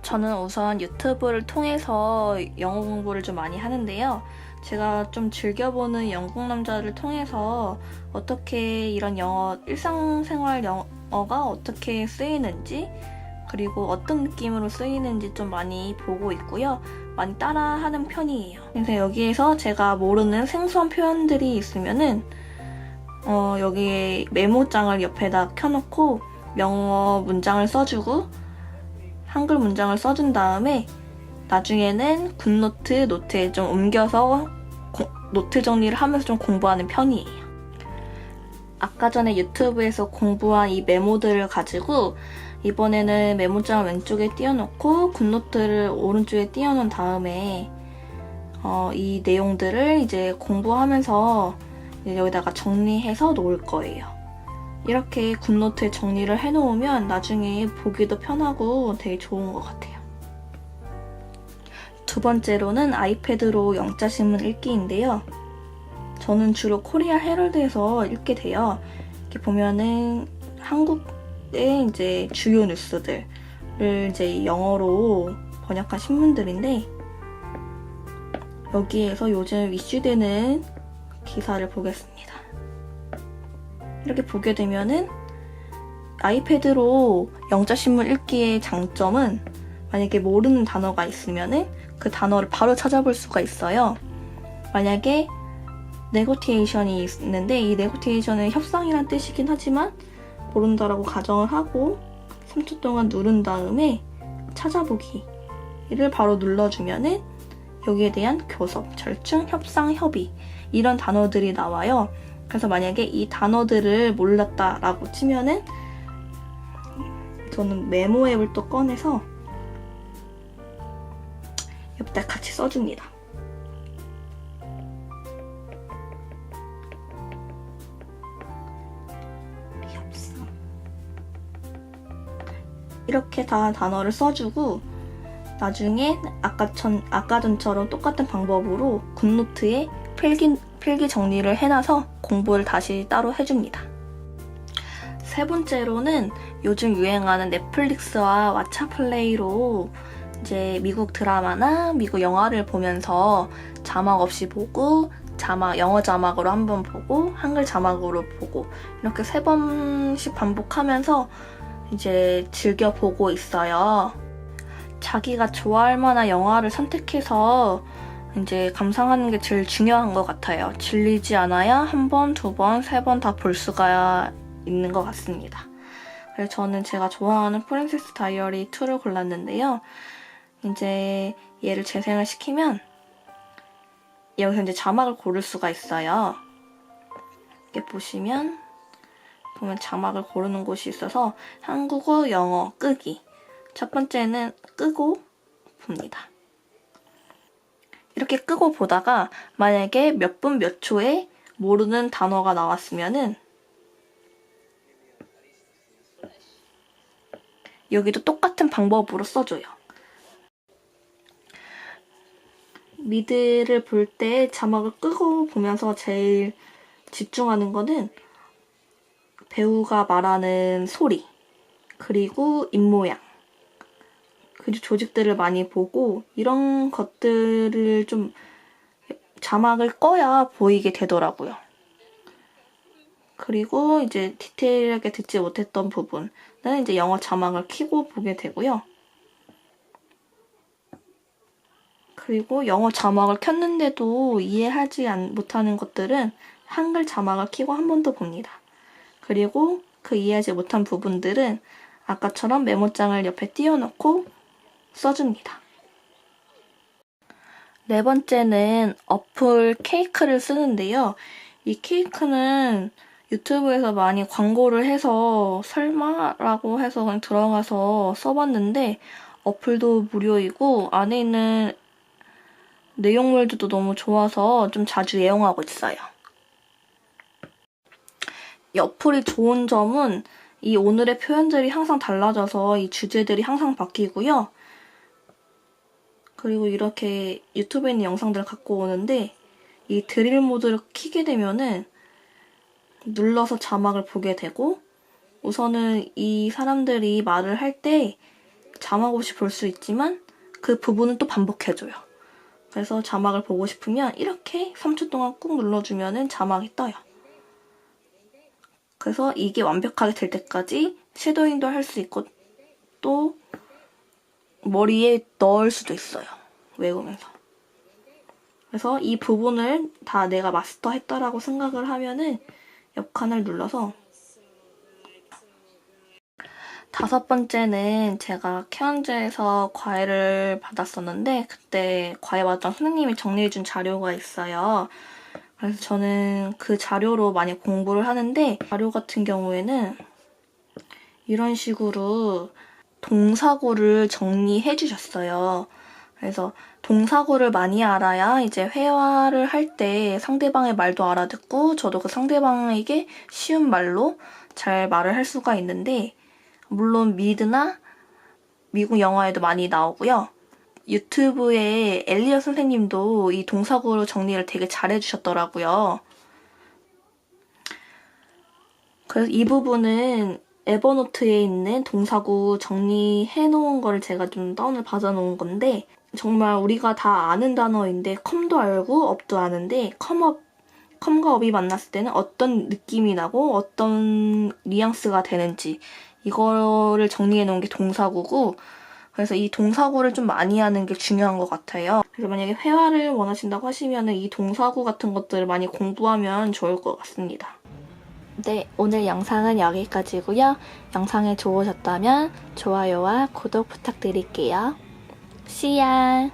저는 우선 유튜브를 통해서 영어 공부를 좀 많이 하는데요. 제가 좀 즐겨보는 영국 남자를 통해서 어떻게 이런 일상생활 영어가 어떻게 쓰이는지, 그리고 어떤 느낌으로 쓰이는지 좀 많이 보고 있고요. 많이 따라하는 편이에요. 그래서 여기에서 제가 모르는 생소한 표현들이 있으면은 여기에 메모장을 옆에다 켜놓고 영어 문장을 써주고 한글 문장을 써준 다음에 나중에는 굿노트, 노트에 좀 옮겨서 노트 정리를 하면서 좀 공부하는 편이에요. 아까 전에 유튜브에서 공부한 이 메모들을 가지고 이번에는 메모장을 왼쪽에 띄워놓고 굿노트를 오른쪽에 띄워놓은 다음에 이 내용들을 이제 공부하면서 여기다가 정리해서 놓을 거예요. 이렇게 굿노트에 정리를 해놓으면 나중에 보기도 편하고 되게 좋은 것 같아요. 두 번째로는 아이패드로 영자신문 읽기인데요. 저는 주로 코리아 헤럴드에서 읽게 돼요. 이렇게 보면은 한국의 이제 주요 뉴스들을 이제 영어로 번역한 신문들인데 여기에서 요즘 이슈되는 기사를 보겠습니다. 이렇게 보게 되면은 아이패드로 영자신문 읽기의 장점은 만약에 모르는 단어가 있으면은 그 단어를 바로 찾아볼 수가 있어요. 만약에 네고티에이션이 있는데 이 네고티에이션은 협상이란 뜻이긴 하지만 모른다라고 가정을 하고 3초 동안 누른 다음에 찾아보기를 바로 눌러주면은 여기에 대한 교섭, 절충, 협상, 협의 이런 단어들이 나와요. 그래서 만약에 이 단어들을 몰랐다라고 치면은 저는 메모 앱을 또 꺼내서 옆에다 같이 써줍니다. 협상. 이렇게 다 단어를 써주고 나중에 아까 전처럼 똑같은 방법으로 굿노트에 필기 정리를 해놔서 공부를 다시 따로 해줍니다. 세 번째로는 요즘 유행하는 넷플릭스와 왓챠플레이로 이제 미국 드라마나 미국 영화를 보면서 자막 없이 보고 영어 자막으로 한 번 보고 한글 자막으로 보고 이렇게 3번씩 반복하면서 이제 즐겨 보고 있어요. 자기가 좋아할 만한 영화를 선택해서 이제 감상하는 게 제일 중요한 것 같아요. 질리지 않아야 한 번, 두 번, 세 번 다 볼 수가 있는 것 같습니다. 그래서 저는 제가 좋아하는 프린세스 다이어리 2를 골랐는데요. 이제 얘를 재생을 시키면 여기서 이제 자막을 고를 수가 있어요. 이렇게 보면 자막을 고르는 곳이 있어서 한국어, 영어, 끄기. 첫 번째는 끄고 봅니다. 이렇게 끄고 보다가 만약에 몇 분 몇 초에 모르는 단어가 나왔으면은 여기도 똑같은 방법으로 써줘요. 미드를 볼 때 자막을 끄고 보면서 제일 집중하는 거는 배우가 말하는 소리, 그리고 입모양, 그리고 조직들을 많이 보고 이런 것들을 좀 자막을 꺼야 보이게 되더라고요. 그리고 이제 디테일하게 듣지 못했던 부분은 이제 영어 자막을 켜고 보게 되고요. 그리고 영어 자막을 켰는데도 이해하지 못하는 것들은 한글 자막을 켜고 한 번 더 봅니다. 그리고 그 이해하지 못한 부분들은 아까처럼 메모장을 옆에 띄워놓고 써줍니다. 네 번째는 어플 케이크를 쓰는데요. 이 케이크는 유튜브에서 많이 광고를 해서 설마라고 해서 그냥 들어가서 써봤는데 어플도 무료이고 안에 있는 내용물들도 너무 좋아서 좀 자주 애용하고 있어요. 이 어플이 좋은 점은 이 오늘의 표현들이 항상 달라져서 이 주제들이 항상 바뀌고요. 그리고 이렇게 유튜브에 있는 영상들을 갖고 오는데 이 드릴 모드를 켜게 되면은 눌러서 자막을 보게 되고 우선은 이 사람들이 말을 할 때 자막 없이 볼 수 있지만 그 부분은 또 반복해줘요. 그래서 자막을 보고 싶으면 이렇게 3초 동안 꾹 눌러주면 자막이 떠요. 그래서 이게 완벽하게 될 때까지 섀도잉도 할 수 있고 또 머리에 넣을 수도 있어요. 외우면서. 그래서 이 부분을 다 내가 마스터했다라고 생각을 하면은 옆칸을 눌러서 5번째는 제가 케언즈에서 과외를 받았었는데 그때 과외 받았던 선생님이 정리해준 자료가 있어요. 그래서 저는 그 자료로 많이 공부를 하는데 자료 같은 경우에는 이런 식으로 동사구를 정리해 주셨어요. 그래서 동사구를 많이 알아야 이제 회화를 할 때 상대방의 말도 알아듣고 저도 그 상대방에게 쉬운 말로 잘 말을 할 수가 있는데 물론 미드나 미국 영화에도 많이 나오고요. 유튜브에 엘리엇 선생님도 이 동사구로 정리를 되게 잘해주셨더라고요. 그래서 이 부분은 에버노트에 있는 동사구 정리해놓은 거를 제가 좀 다운을 받아놓은 건데 정말 우리가 다 아는 단어인데 컴도 알고 업도 아는데 컴과 업이 만났을 때는 어떤 느낌이 나고 어떤 뉘앙스가 되는지 이거를 정리해놓은 게 동사구고 그래서 이 동사구를 좀 많이 하는 게 중요한 것 같아요. 그래서 만약에 회화를 원하신다고 하시면 이 동사구 같은 것들을 많이 공부하면 좋을 것 같습니다. 네, 오늘 영상은 여기까지고요. 영상이 좋으셨다면 좋아요와 구독 부탁드릴게요. See ya!